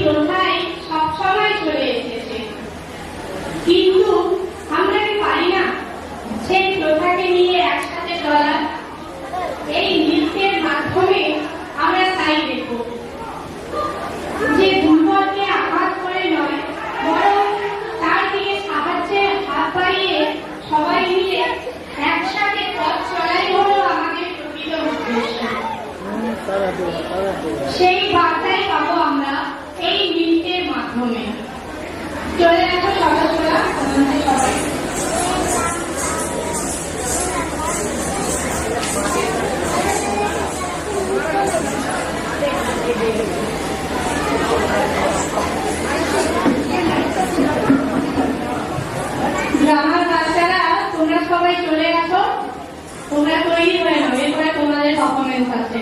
প্রথাই সবসময় চলে এসেছে, কিন্তু আমরা কি পারি না সেই প্রথাকে নিয়ে একসাথে চলা? এই নৃত্যের মাধ্যমে আমরা তাই দেখব যে দুর্বলকে আঘাত করে নয়, বরং তার দিকে সাহায্যের হাত বাড়িয়ে সবাই মিলে একসাথে পথ চলাই হলো আমাদের প্রকৃত উদ্দেশ্য। সেই বার্তাই পাবো আমরা এই নৃত্যের মাধ্যমে। চলে আসো সদস্যরা, সবাই গ্রামের বাচ্চারা তোমরা সবাই চলে গেছো, তোমরা তৈরি হয়ে নাও, এরপরে তোমাদের পারফরমেন্স আছে।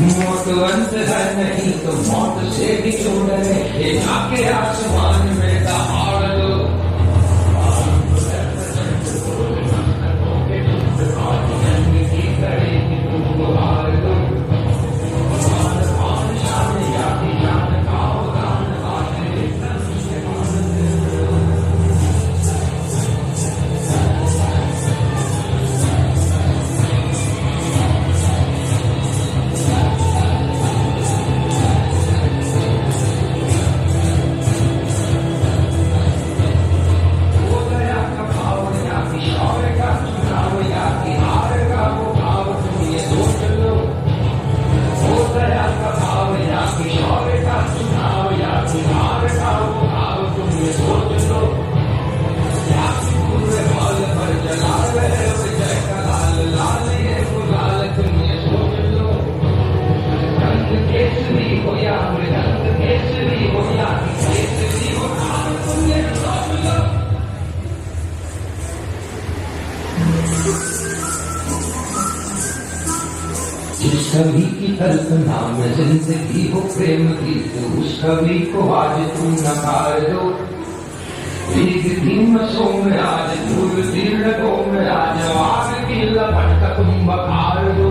मौत अंत है नहीं तो मौत से भी छोड़ने ये आके आसमान में दहाड़ दो। कवि की कल्पना में जिंदगी हो प्रेम की, तो उस कवि को आज तुम नकार दो। भीगती मसों में आज धूल दीर्घों में आज आग की लपट का तुम बखार दो।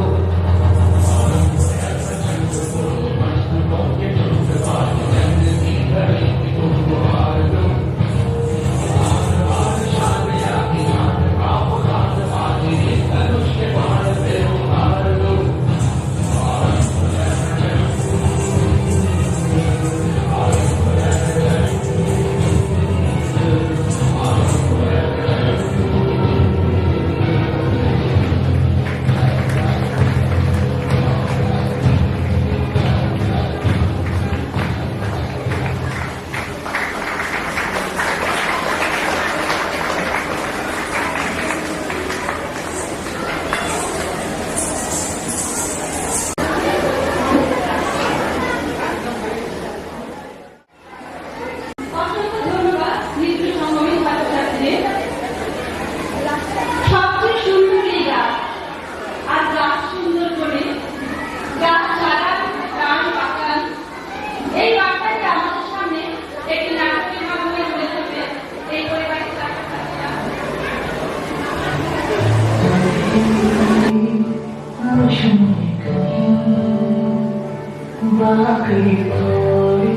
बाकी थोड़ी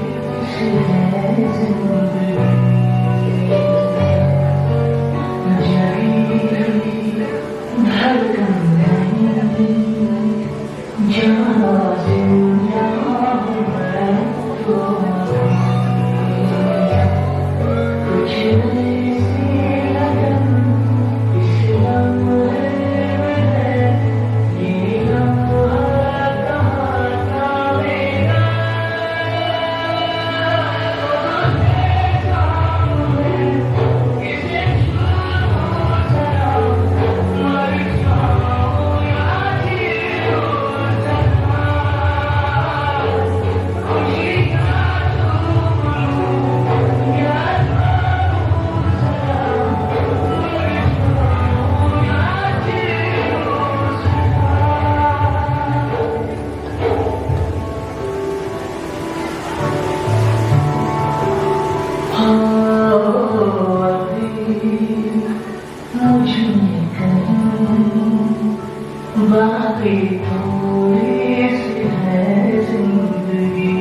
सी है जिंदगी धड़कन नहीं जहाँ जिंदा हूँ मैं तो कुछ ऐसी लगन इस लम्हे में ये लम्हा कहाँ आएगा बाकी थोड़ी सी है जिंदगी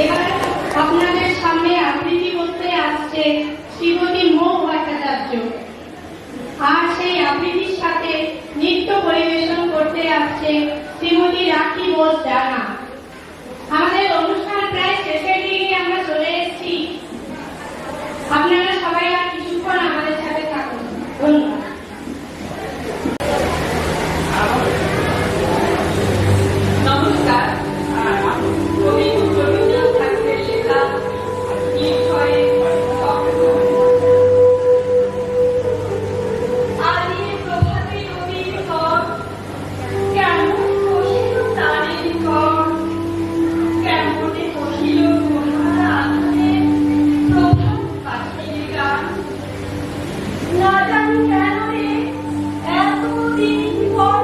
এবার আপনাদের সামনে আবৃত্তি করতে আসছে শ্রীমতী মৌ ভট্টাচার্য। আর সেই আবৃত্তির সাথে নৃত্য পরিবেশন করতে আসছে শ্রীমতী রাখি বোস জানা। আমাদের অনুষ্ঠান প্রায় শেষের দিকে আমরা চলে এসেছি। আপনারা সবাই আর কিছুক্ষণ আমাদের সাথে থাকুন। ধন্যবাদ। নমস্কার। কবি রবীন্দ্রনাথ ঠাকুরের লেখা নির্ভয়ে আলিয়ে প্রভাতে রবির ঘর, কেমন কহিল তারের ঘর, কেমনে কহিল তোমার আধারে প্রভাত পাখির গান। না জানি কেন রে এতদিন পর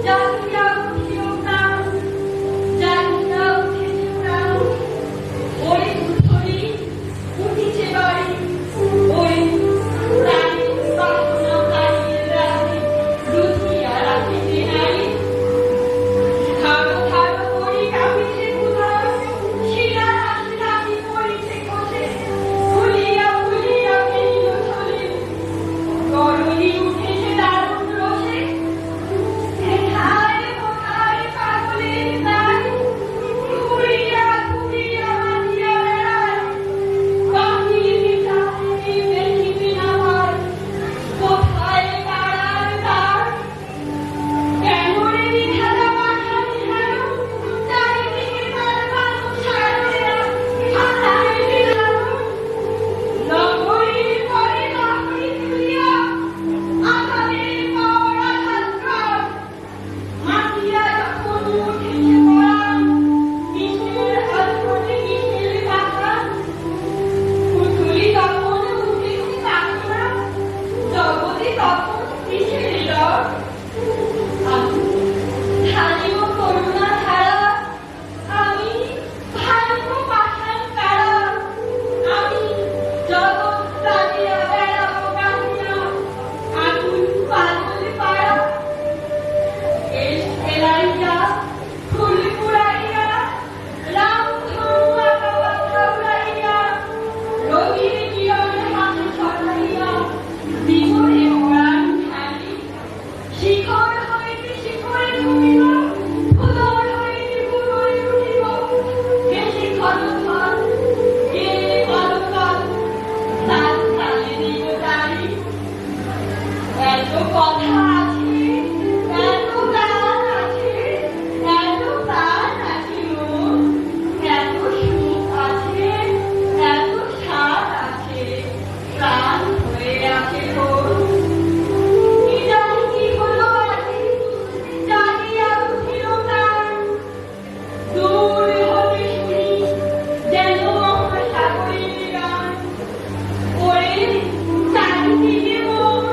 জাগিয়া উঠিল প্রাণ, জাগিয়া উঠিল প্রাণ। ওই উঠলি উঠিছে বাড়ি, ওই প্রাণী বাসনা কাটিয়ে রাখি লুকিয়া রাখিতে নাই। ধারো ধারো করি কাঁপিছে ক্ষুধা, শিরা রাশি রাশি পড়িছে কোষে, ফুলিয়া ফুলিয়া ফেলিল থলে। গরলি উঠেছে দারুণ রোষে, কোথায় কোথায় পাগলের দায়, ঘুরিয়া ঘুরিয়া মাতিয়া বেড়ায়। বাহির বিচারে দেখিবে না ভাই, কোথায় পাড়ার দ্বার। কেন রে বিধাতা পাঠালি হেন, চারিদিকে তার মানুষ ছাড়িয়া হাতায় বিধান। নগরীর পরে নগরী তুলিয়া আঘাতের পর আঘাত কর। মাতিয়া যখন উঠেছে পরাণ, কিসের হাতপটে কিসের কথা। পুতুলি তখন উঠেছে কাকিমা, জগতে তখন কিসের ডর। আমি ধানিও করুণা ধারা, আমি ভাগ্য পাঠান কারা। আমি জগৎ কাঁদিয়া বেড়াবো কাঁদিয়া, আগুন পাগল পাড়া। কেশ ফেলাইয়া ফুল কুড়াইয়া, রাম ধনু আঁকা উড়াইয়া, রবির কিরণে হাতে ছড়াইয়া বিমরে পরাণ ঢালি। শিখর হইতে শিখরে ঢুকিব, ফুলর হইতে ফুলরে উঠিব। হে শিখর ধর, হে বালকাল, তাল তালে দিব তালি। এত কথা আছে, এত গান আছে, এত প্রাণ আছে মোর, এত সুখ আছে, এত স্বাদ আছে, প্রাণ হয়ে আছে তোর। কি জানি কি হলো আজি, জাগিয়া উঠিল প্রাণ। দূর হতে শুনি যেন মহাসাগরের গান। ওরে চারিদিকে মোর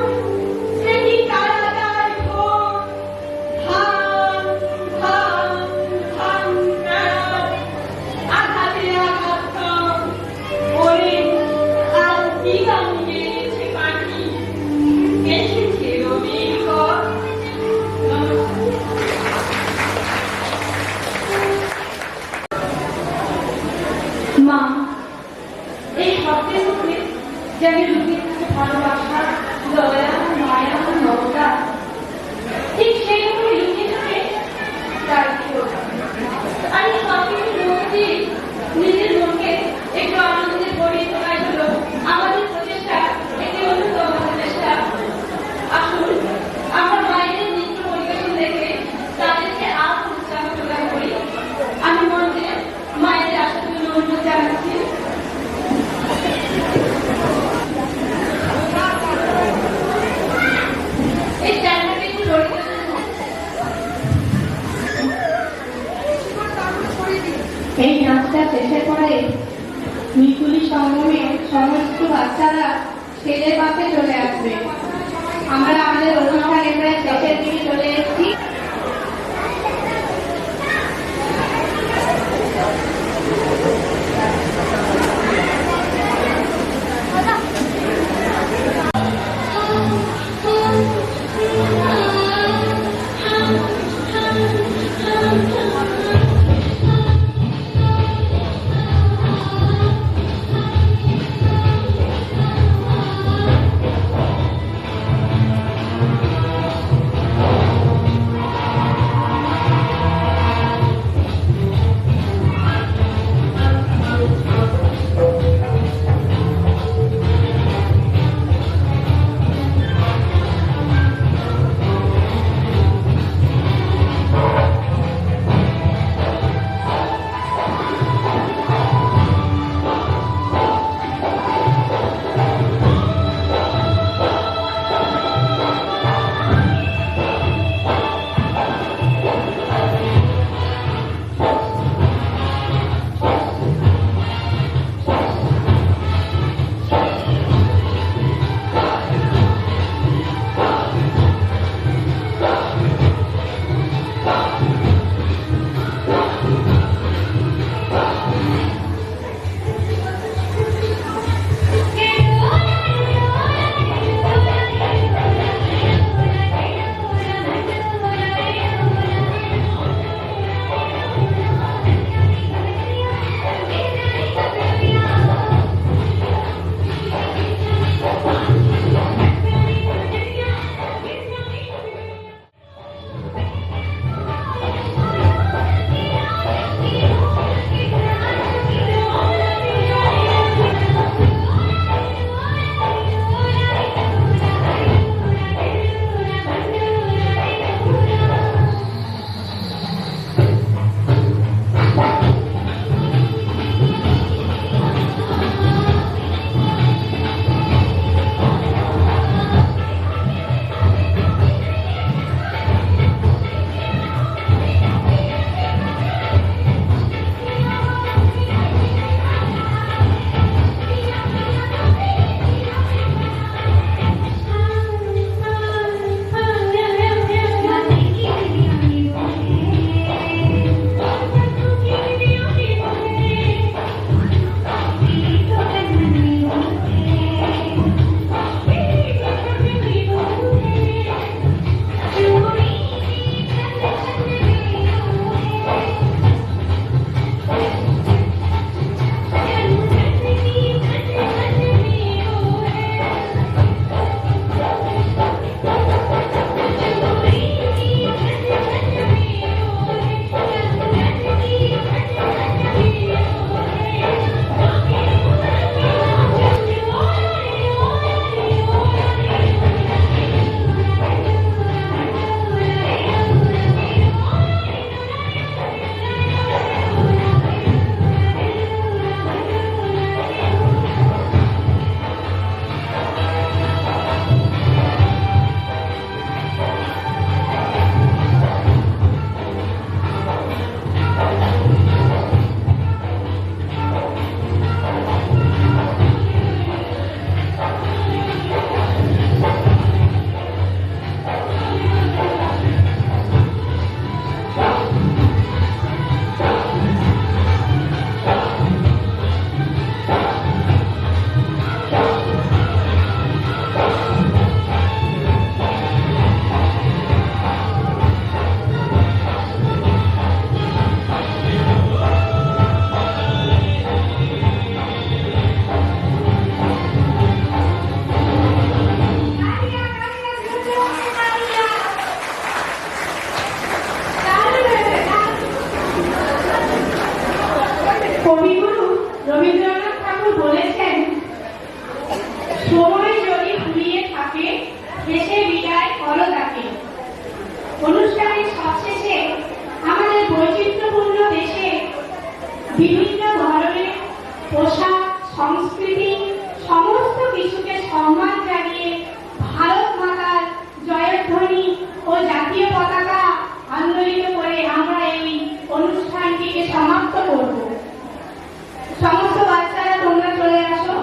সে কি কারাগার ঘোর। ভাঙ ভাঙ ভাঙ প্রাণ, আঘাতে আঘাত কর। ওরে আজ কি গান গেয়েছে পাখি, এসেছে রবির ঘর। মা, এই শব্দের মধ্যে যেন লুকিয়ে থাকে ভালোবাসা, দয়া, মায়া, মমতা। ঠিক সেইভাবে লুকিয়ে থাকে দায়িত্ব। আর এই সবকিছুর মধ্যে দিয়ে নিজের মনকে একটু আনন্দে ভরিয়ে তোলাই হলো আমাদের প্রচেষ্টা, একটি অন্যতম প্রচেষ্টা। আসুন আমরা মায়েদের নৃত্য পরিবেশন দেখে তাদেরকে আরো উৎসাহ প্রদান করি। আমি মন্দিরে মায়েদের আসার জন্য অনুরোধ জানাচ্ছি। এই স্ট্যান্ডার্ডে একটু ধরে এই নাচটা শেষের পরে মিকুলি সঙ্গমে সমস্ত বাচ্চারা স্টেজের পাশে চলে আসবে। আমরা আমাদের অনুষ্ঠানে প্রায় শেষের দিকে চলে এসেছি। কবিগুরু রবীন্দ্রনাথ ঠাকুর বলেছেন, সময় যদি ঘুরিয়ে থাকে দেশে বিদায় করো তাকে। অনুষ্ঠানের সবশেষে আমাদের বৈচিত্র্যপূর্ণ দেশে বিভিন্ন ধরনের পোশাক, সংস্কৃতি সমস্ত কিছুকে সম্মান জানিয়ে ভারত মাতার জয়ধ্বনি ও জাতীয় পতাকা আন্দোলিত করে আমরা এই অনুষ্ঠানটিকে সমাপ্ত করব। সমস্ত বাচ্চারা তোমরা চলে আসো।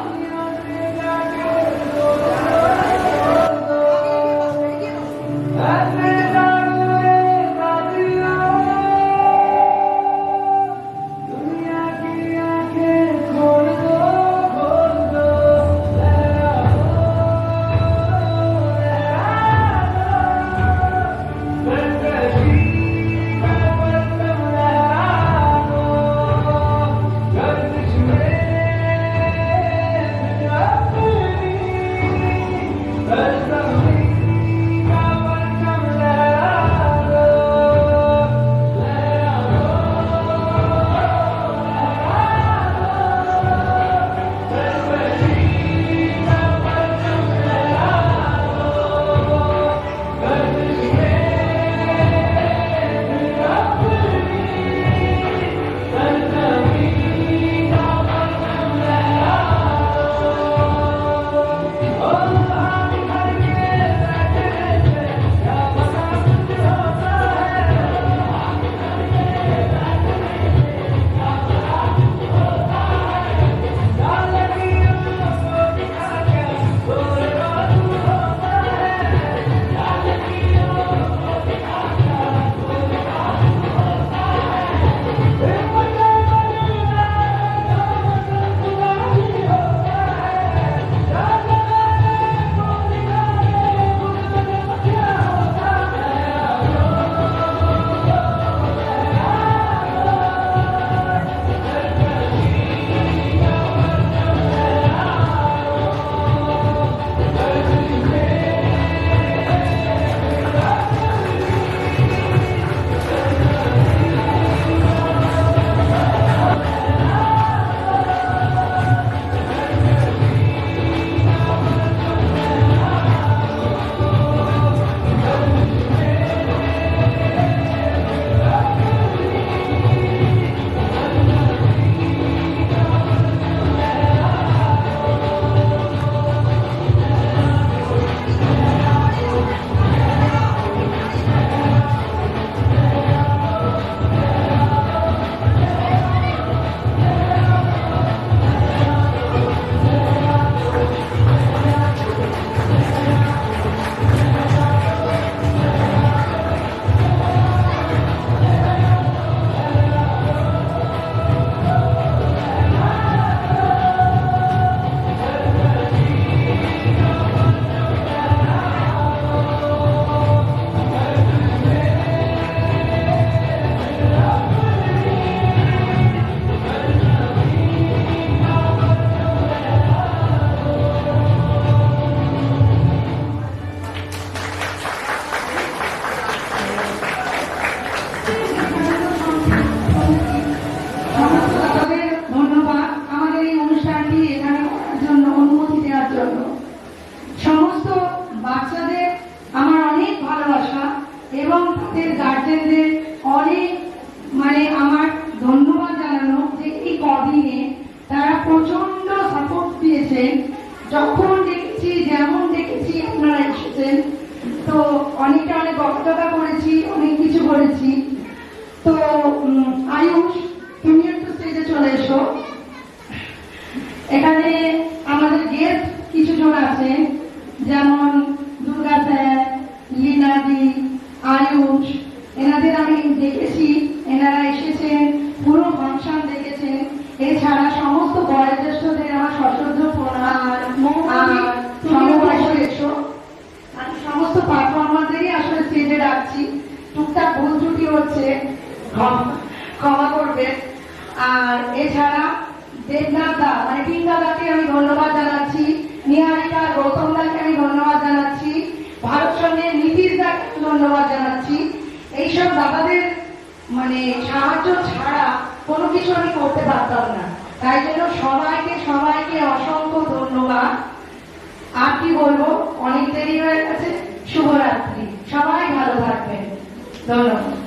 যখন দেখেছি যেমন দেখেছি আপনারা এসেছেন, তো অনেকটা অনেক বক্তব্য করেছি, অনেক কিছু করেছি। তো আয়ুষ, তুমি একটু স্টেজে চলে এসো। এখানে আমাদের গেস্ট কিছু জন আছে, যেমন দুর্গা স্যার, লীনাদি, আয়ুষ, এনাদের আমি দেখেছি, এনারা এসেছেন, পুরো ফাংশন দেখেছেন। এছাড়া সমস্ত বয়োজ্যেষ্ঠদের আমার সশ্রদ্ধ প্রণাম, সমস্ত পারফরমারদেরই আসলে স্টেজে রাখছি। টুকটাক ভুল ত্রুটি হচ্ছে, ক্ষমা করবেন। আর এছাড়া দেবনাথ দা মানে টিম দাদাকে আমি ধন্যবাদ জানাচ্ছি, নিহারিকা গৌতম দাকে আমি ধন্যবাদ জানাচ্ছি, ভারত সঙ্গে নীতিশ দাকে ধন্যবাদ জানাচ্ছি। এইসব দাদাদের মানে সাহায্য ছাড়া কোনো কিছু আমি করতে পারতাম না। তাই জন্য সবাইকে অসংখ্য ধন্যবাদ। আর কি বলবো, অনেক দেরি হয়ে গেছে। শুভরাত্রি, সবাই ভালো থাকবেন। ধন্যবাদ।